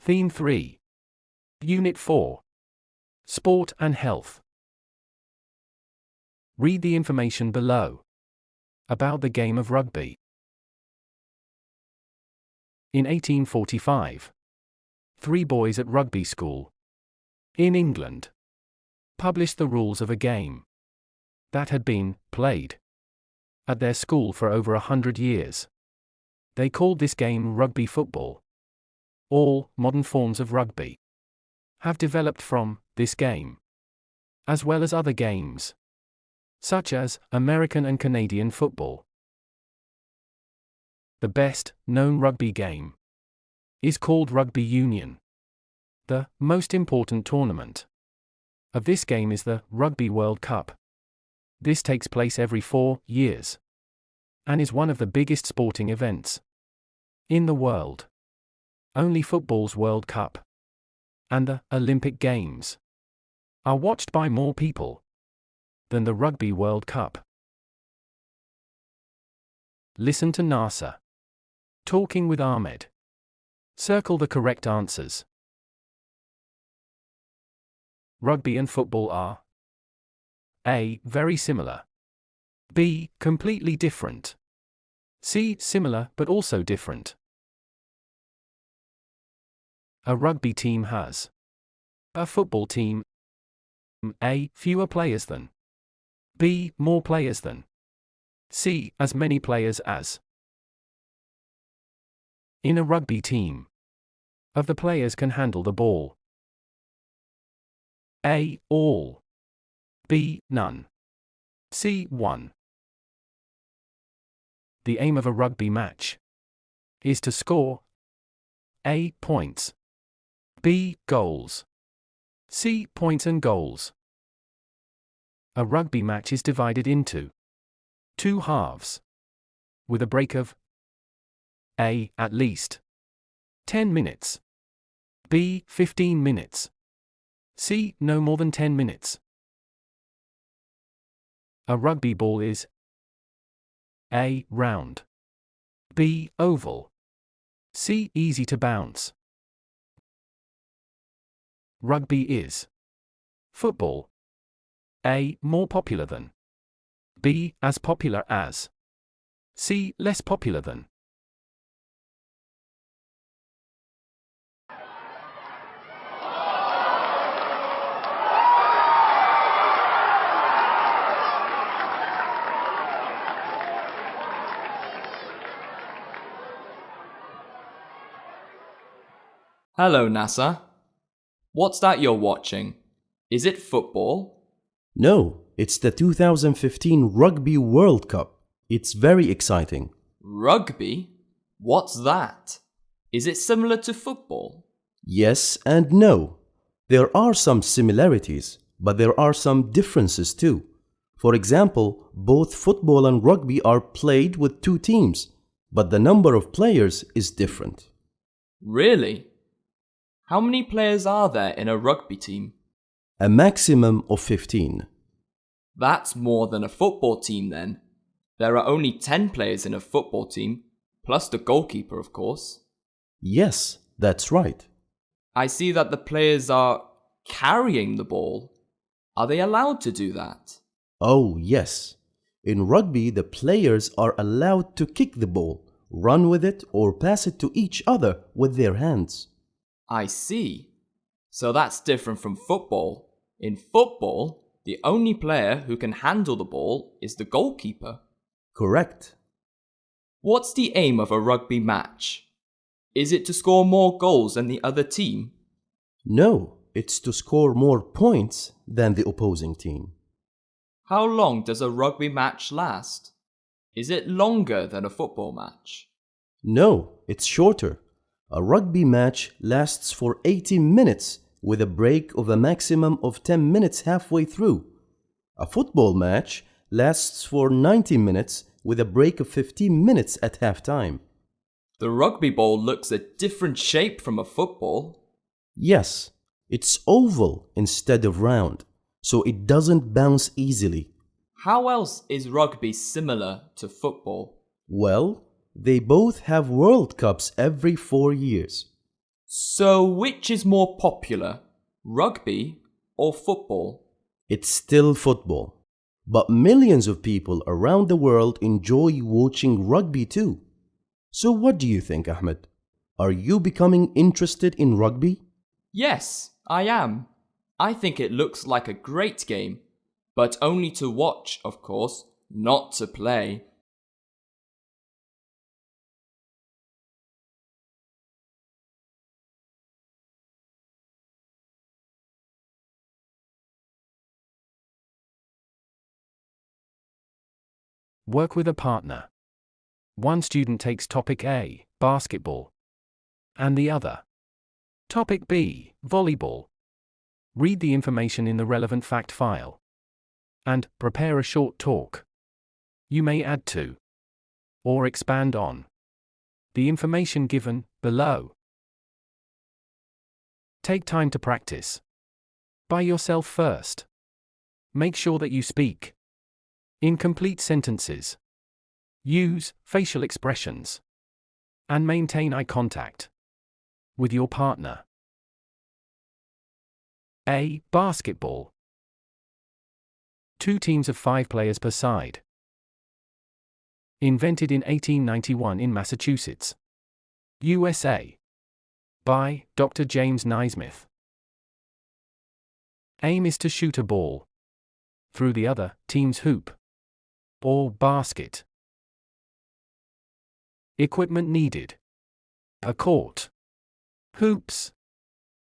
Theme 3. Unit 4. Sport and Health. Read the information below about the game of rugby. In 1845, 3 boys at Rugby School in England published the rules of a game that had been played at their school for over 100 years. They called this game rugby football. All modern forms of rugby have developed from this game, as well as other games, such as American and Canadian football. The best known rugby game is called Rugby Union. The most important tournament of this game is the Rugby World Cup. This takes place every 4 years and is one of the biggest sporting events in the world. Only football's World Cup and the Olympic Games are watched by more people than the Rugby World Cup. Listen to NASA talking with Ahmed. Circle the correct answers. Rugby and football are A. Very similar. B. Completely different. C. Similar but also different. A rugby team has a football team. A. Fewer players than. B. More players than. C. As many players as. In a rugby team, of the players can handle the ball. A. All. B. None. C. 1. The aim of a rugby match is to score A. Points. B. Goals. C. Points and goals. A rugby match is divided into 2 halves, with a break of A. At least 10 minutes. B. 15 minutes. C. No more than 10 minutes. A rugby ball is A. Round. B. Oval. C. Easy to bounce. Rugby is football. A. More popular than. B. As popular as. C. Less popular than. Hello, NASA. What's that you're watching? Is it football? No, it's the 2015 Rugby World Cup. It's very exciting. Rugby? What's that? Is it similar to football? Yes and no. There are some similarities, but there are some differences too. For example, both football and rugby are played with 2 teams, but the number of players is different. Really? How many players are there in a rugby team? A maximum of 15. That's more than a football team then. There are only 10 players in a football team, plus the goalkeeper, of course. Yes, that's right. I see that the players are carrying the ball. Are they allowed to do that? Oh, yes. In rugby, the players are allowed to kick the ball, run with it, or pass it to each other with their hands. I see. So that's different from football. In football, the only player who can handle the ball is the goalkeeper. Correct. What's the aim of a rugby match? Is it to score more goals than the other team? No, it's to score more points than the opposing team. How long does a rugby match last? Is it longer than a football match? No, it's shorter. A rugby match lasts for 80 minutes with a break of a maximum of 10 minutes halfway through. A football match lasts for 90 minutes with a break of 15 minutes at halftime. The rugby ball looks a different shape from a football. Yes, it's oval instead of round, so it doesn't bounce easily. How else is rugby similar to football? Well, they both have World Cups every 4 years. So which is more popular, rugby or football? It's still football. But millions of people around the world enjoy watching rugby too. So what do you think, Ahmed? Are you becoming interested in rugby? Yes, I am. I think it looks like a great game, but only to watch, of course, not to play. Work with a partner. One student takes topic A, basketball, and the other, topic B, volleyball. Read the information in the relevant fact file and prepare a short talk. You may add to or expand on the information given below. Take time to practice by yourself first. Make sure that you speak in complete sentences. Use facial expressions and maintain eye contact with your partner. A. Basketball. 2 teams of 5 players per side. Invented in 1891 in Massachusetts, USA. By Dr. James Naismith. Aim is to shoot a ball through the other team's hoop or basket. Equipment needed: a court, hoops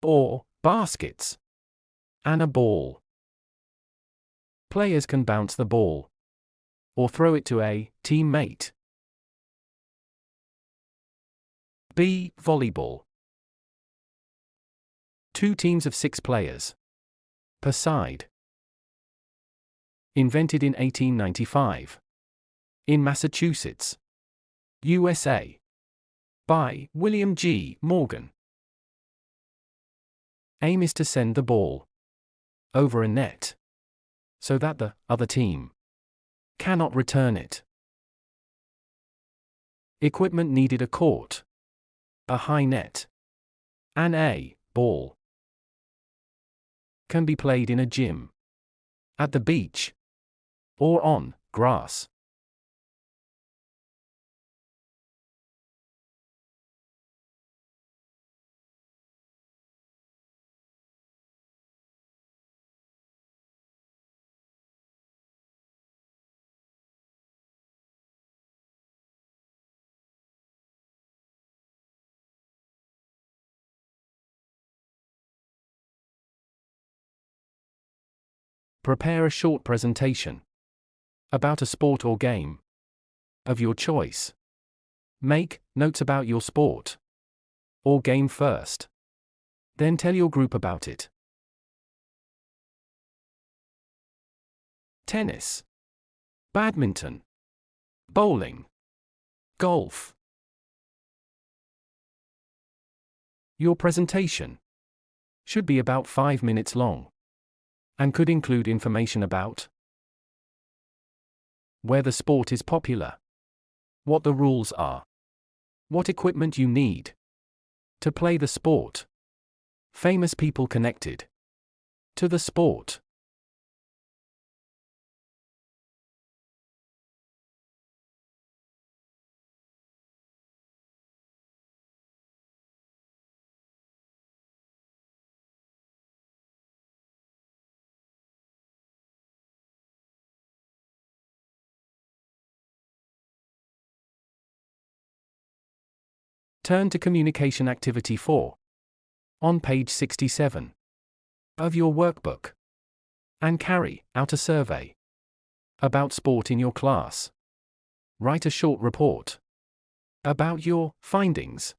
or baskets, and a ball. Players can bounce the ball or throw it to a teammate. B. Volleyball. 2 teams of 6 players per side. Invented in 1895 in Massachusetts, USA. By William G. Morgan. Aim is to send the ball over a net so that the other team cannot return it. Equipment needed: a court, a high net, and a ball. Can be played in a gym, at the beach, or on grass. Prepare a short presentation about a sport or game of your choice. Make notes about your sport or game first. Then tell your group about it. Tennis, badminton, bowling, golf. Your presentation should be about 5 minutes long and could include information about where the sport is popular, what the rules are, what equipment you need to play the sport, famous people connected to the sport. Turn to Communication Activity 4 on page 67 of your workbook and carry out a survey about sport in your class. Write a short report about your findings.